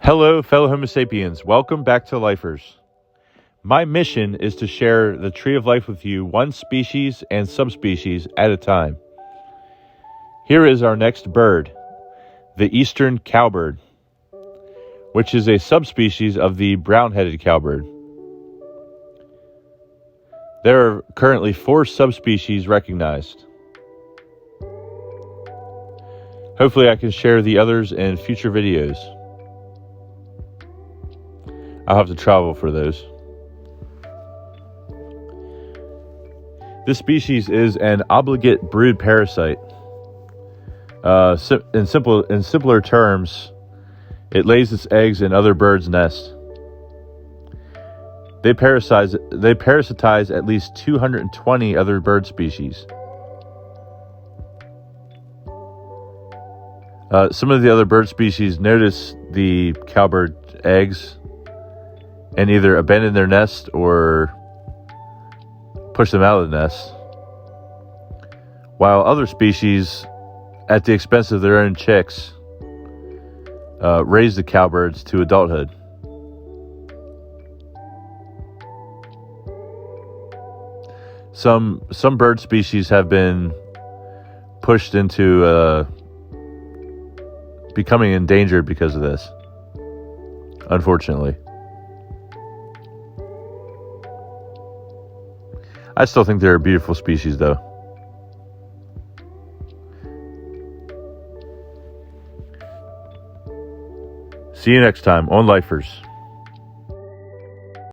Hello, fellow Homo sapiens. Welcome back to Lifers. My mission is to share the tree of life with you, one species and subspecies at a time. Here is our next bird, the eastern cowbird, which is a subspecies of the brown-headed cowbird. There are currently 4 subspecies recognized. Hopefully I can share the others in future videos. I'll have to travel for those. This species is an obligate brood parasite. In simpler terms, it lays its eggs in other birds' nests. They parasitize at least 220 other bird species. Some of the other bird species notice the cowbird eggs and either abandon their nest or push them out of the nest, while other species, at the expense of their own chicks, raise the cowbirds to adulthood. Some bird species have been pushed into becoming endangered because of this, unfortunately. I still think they're a beautiful species, though. See you next time on Lifers.